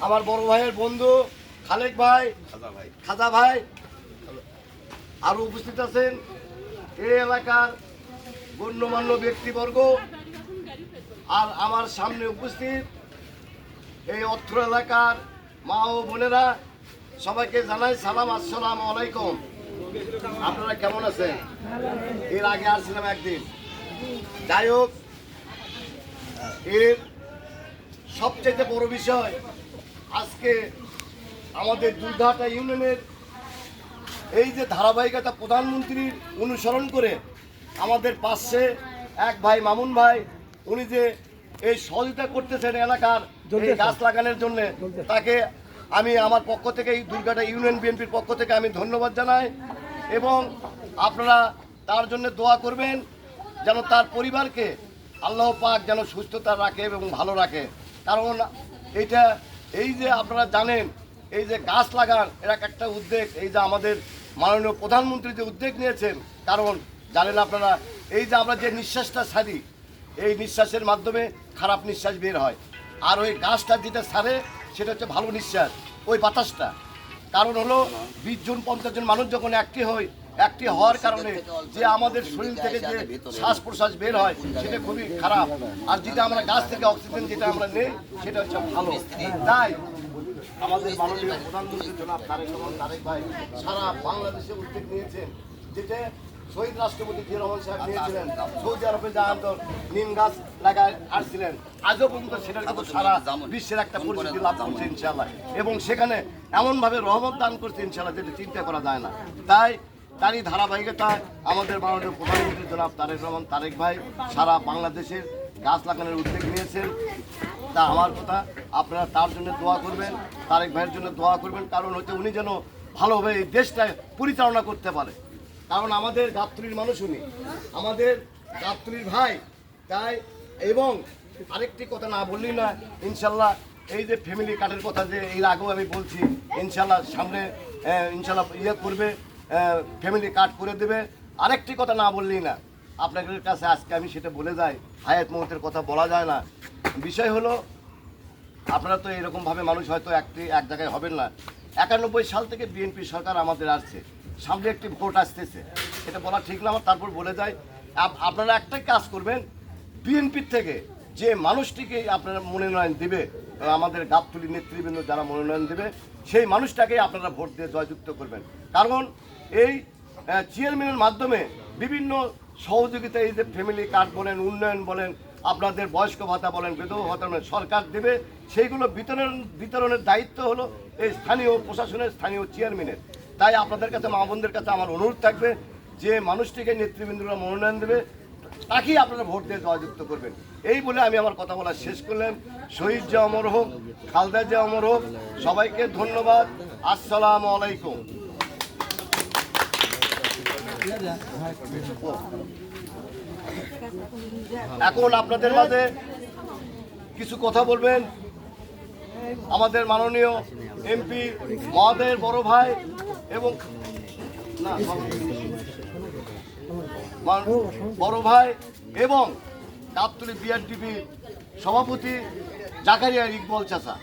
আমার বড় ভাইয়ের বন্ধু খালেক ভাই, খাজা ভাই, আরো উপস্থিত আছেন এই এলাকার গণ্যমান্য ব্যক্তিবর্গ, আর আমার সামনে উপস্থিত এই অত্র এলাকার মা ও বোনেরা, সবাইকে জানাই সালাম, আসসালামু আলাইকুম। আপনারা কেমন আছেন? এর আগে আসছিলাম একদিন। যাই হোক, এর সবচেয়ে বড় বিষয় আজকে আমাদের দুর্ঘাটা ইউনিয়নের এই যে ধারাবাহিকতা প্রধানমন্ত্রীর অনুসরণ করে আমাদের পাশে এক ভাই মামুন ভাই, উনি যে এই সহযোগিতা করতেছেন এলাকার এই গাছ লাগানোর জন্য, তাকে আমি আমার পক্ষ থেকে এই দুর্ঘাটা ইউনিয়ন বিএনপির পক্ষ থেকে আমি ধন্যবাদ জানাই। এবং আপনারা তার জন্য দোয়া করবেন যেন তার পরিবারকে আল্লাহ পাক যেন সুস্থতা রাখে এবং ভালো রাখে। কারণ এইটা এই যে আপনারা জানেন, এই যে গাছ লাগান এর একটা উদ্যোগ, এই যে আমাদের মাননীয় প্রধানমন্ত্রী যে উদ্যোগ নিয়েছেন, কারণ জানেন আপনারা এই যে আমরা যে নিঃশ্বাসটা ছাড়ি, এই নিঃশ্বাসের মাধ্যমে খারাপ নিঃশ্বাস বের হয়, আর ওই গাছটা যেটা ছাড়ে সেটা হচ্ছে ভালো নিঃশ্বাস, ওই বাতাসটা। কারণ হলো 20 জন 50 জন মানুষ যখন একটি হওয়ার কারণে যে আমাদের শরীর থেকে যে শ্বাস প্রশ্বাস বের হয় সেটা খুবই খারাপ, আর যেটা আমরা গাছ থেকে অক্সিজেন যেটা আমরা নেই সেটা হচ্ছে ভালো। তাই আমাদের মাননীয় প্রধানমন্ত্রী জনাব তারেক ভাই সারা বাংলাদেশে উদ্যোগ নিয়েছেন, যেটা শহীদ রাষ্ট্রপতি জিয়া রহমান সাহেব নিয়েছিলেন। সৌদি আরবে যা নিম গাছ লাগায় আসছিলেন, আজও পর্যন্ত সেটার কিন্তু সারা বিশ্বের একটা পরিচিতি লাভ করছে ইনশাআল্লাহ, এবং সেখানে এমনভাবে রহমত দান করছে ইনশাআল্লাহ যেটা চিন্তা করা যায় না। তাই তারই ধারাবাহিকতায় আমাদের মাননীয় প্রধানমন্ত্রী জনাব তারেক ভাই সারা বাংলাদেশের গাছ লাগানোর উদ্যোগ নিয়েছেন। তা আমার কথা, আপনারা তার জন্য দোয়া করবেন, তারেক ভাইয়ের জন্য দোয়া করবেন, কারণ হচ্ছে উনি যেন ভালোভাবে এই দেশটা পরিচালনা করতে পারে। কারণ আমাদের গাবতলীর মানুষ উনি, আমাদের গাবতলীর ভাই। তাই এবং আরেকটি কথা না বললেই না, ইনশাল্লাহ এই যে ফ্যামিলি কার্ডের কথা যে এর আগেও আমি বলছি, ইনশাল্লাহ সামনে ইনশাল্লাহ করবে, ফ্যামিলি কার্ড করে দেবে। আরেকটি কথা না বললেই না, আপনাদের কাছে আজকে আমি সেটা বলে যাই, হায়াত মৌতের কথা বলা যায় না। বিষয় হলো আপনারা তো এরকমভাবে মানুষ হয়তো এক জায়গায় হবেন না। 91 সাল থেকে বিএনপি সরকার আমাদের আসছে, সামনে একটি ভোট আসতেছে, এটা বলা ঠিক না আমার, তারপর বলে যায় আপনারা একটাই কাজ করবেন, বিএনপির থেকে যে মানুষটিকে আপনারা মনোনয়ন দেবে, আমাদের গাবতলী নেতৃবৃন্দ যারা মনোনয়ন দেবে, সেই মানুষটাকে আপনারা ভোট দিয়ে জয়যুক্ত করবেন। কারণ এই চেয়ারম্যানের মাধ্যমে বিভিন্ন সহযোগিতা, এই যে ফ্যামিলি কার্ড বলেন, উন্নয়ন বলেন, আপনাদের বয়স্ক ভাতা বলেন, বিধবা ভাতা বলেন, সরকার দেবে, সেইগুলো বিতরণের দায়িত্ব হলো এই স্থানীয় প্রশাসনের, স্থানীয় চেয়ারম্যানের। তাই আপনাদের কাছে, মা বোনদের কাছে আমার অনুরোধ থাকবে, যে মানুষটিকে নেতৃবৃন্দরা মনোনয়ন দেবে তাকেই আপনারা ভোট দিয়ে জয়যুক্ত করবেন। এই বলে আমি আমার কথা বলা শেষ করলাম। শহীদ যে অমর হোক, খালেদা যে অমর হোক। সবাইকে ধন্যবাদ। আসসালামু আলাইকুম। এখন আপনাদের মাঝে কিছু কথা বলবেন আমাদের মাননীয় এমপি মহোদয়ের বড় ভাই এবং বড় ভাই এবং গাবতলী বিআরটিপি সভাপতি জাকারিয়া ইকবাল চাচা।